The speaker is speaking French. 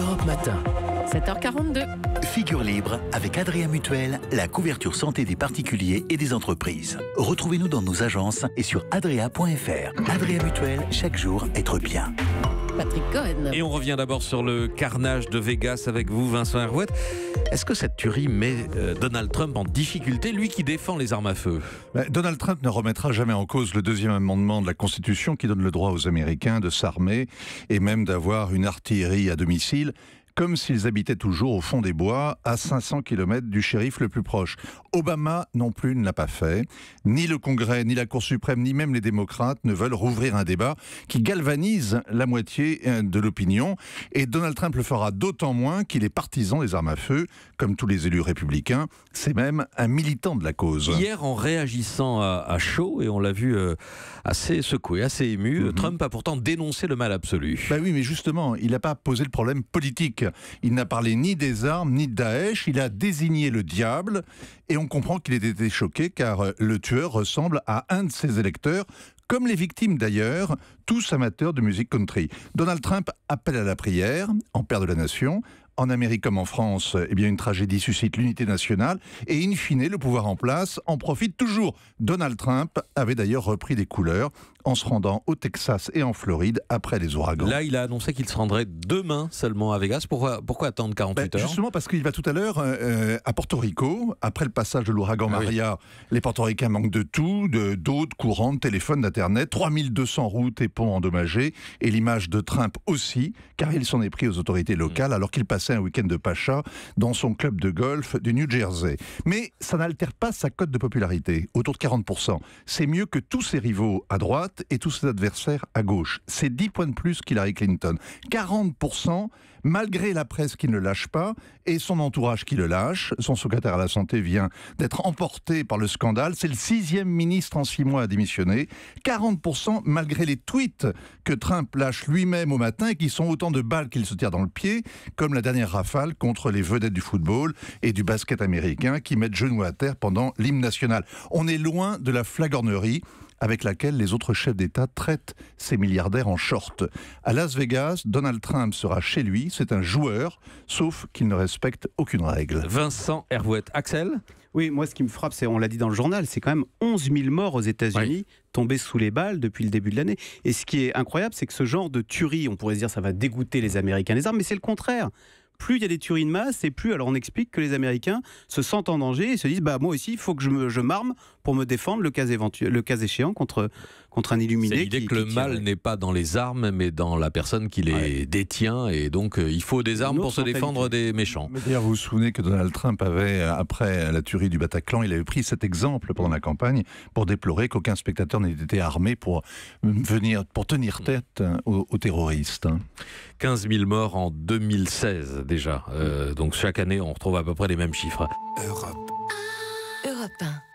Europe Matin. 7h42. Figure libre avec Adria Mutuelle, la couverture santé des particuliers et des entreprises. Retrouvez-nous dans nos agences et sur adria.fr. Adria Mutuelle, chaque jour être bien. Patrick Cohen. Et on revient d'abord sur le carnage de Vegas avec vous, Vincent Hervouet. Est-ce que cette tuerie met Donald Trump en difficulté, lui qui défend les armes à feu ? Donald Trump ne remettra jamais en cause le deuxième amendement de la Constitution qui donne le droit aux Américains de s'armer et même d'avoir une artillerie à domicile, comme s'ils habitaient toujours au fond des bois, à 500 km du shérif le plus proche. Obama non plus ne l'a pas fait. Ni le Congrès, ni la Cour suprême, ni même les démocrates ne veulent rouvrir un débat qui galvanise la moitié de l'opinion. Et Donald Trump le fera d'autant moins qu'il est partisan des armes à feu, comme tous les élus républicains. C'est même un militant de la cause. Hier, en réagissant à chaud, et on l'a vu assez secoué, assez ému, Trump a pourtant dénoncé le mal absolu. Oui, mais justement, il n'a pas posé le problème politique. Il n'a parlé ni des armes, ni de Daesh. Il a désigné le diable. Et on comprend qu'il ait été choqué car le tueur ressemble à un de ses électeurs, comme les victimes d'ailleurs, tous amateurs de musique country. Donald Trump appelle à la prière, en père de la nation. En Amérique comme en France, une tragédie suscite l'unité nationale et in fine, le pouvoir en place en profite toujours. Donald Trump avait d'ailleurs repris des couleurs en se rendant au Texas et en Floride après les ouragans. Là, il a annoncé qu'il se rendrait demain seulement à Vegas. Pourquoi attendre 48 heures ? Justement parce qu'il va tout à l'heure à Porto Rico, après le passage de l'ouragan Maria. Les Portoricains manquent de tout, d'eau, de courant, de téléphone, d'internet, 3200 routes et ponts endommagés, et l'image de Trump aussi, car il s'en est pris aux autorités locales alors qu'il passait un week-end de Pacha dans son club de golf du New Jersey. Mais ça n'altère pas sa cote de popularité, autour de 40%. C'est mieux que tous ses rivaux à droite et tous ses adversaires à gauche. C'est 10 points de plus qu'Hillary Clinton. 40%, malgré la presse qui ne le lâche pas et son entourage qui le lâche. Son secrétaire à la santé vient d'être emporté par le scandale. C'est le 6e ministre en 6 mois à démissionner. 40% malgré les tweets que Trump lâche lui-même au matin et qui sont autant de balles qu'il se tire dans le pied, comme la dernière rafale contre les vedettes du football et du basket américain qui mettent genoux à terre pendant l'hymne national. On est loin de la flagornerie avec laquelle les autres chefs d'État traitent ces milliardaires en short. À Las Vegas, Donald Trump sera chez lui, c'est un joueur, sauf qu'il ne respecte aucune règle. Vincent Hervouet. Axel ? Oui, moi ce qui me frappe, c'est, on l'a dit dans le journal, c'est quand même 11 000 morts aux États-Unis tombés sous les balles depuis le début de l'année. Et ce qui est incroyable, c'est que ce genre de tuerie, on pourrait se dire ça va dégoûter les Américains des armes, mais c'est le contraire. Plus il y a des tueries de masse, et plus alors on explique que les Américains se sentent en danger et se disent moi aussi il faut que je m'arme pour me défendre le cas échéant contre un illuminé. C'est l'idée que le mal n'est pas dans les armes mais dans la personne qui les détient, et donc il faut des armes pour se défendre des méchants. Mais d'ailleurs, vous vous souvenez que Donald Trump avait, après la tuerie du Bataclan, il avait pris cet exemple pendant la campagne pour déplorer qu'aucun spectateur n'ait été armé pour tenir tête aux terroristes. 15 000 morts en 2016 déjà. Donc chaque année, on retrouve à peu près les mêmes chiffres. Europe 1.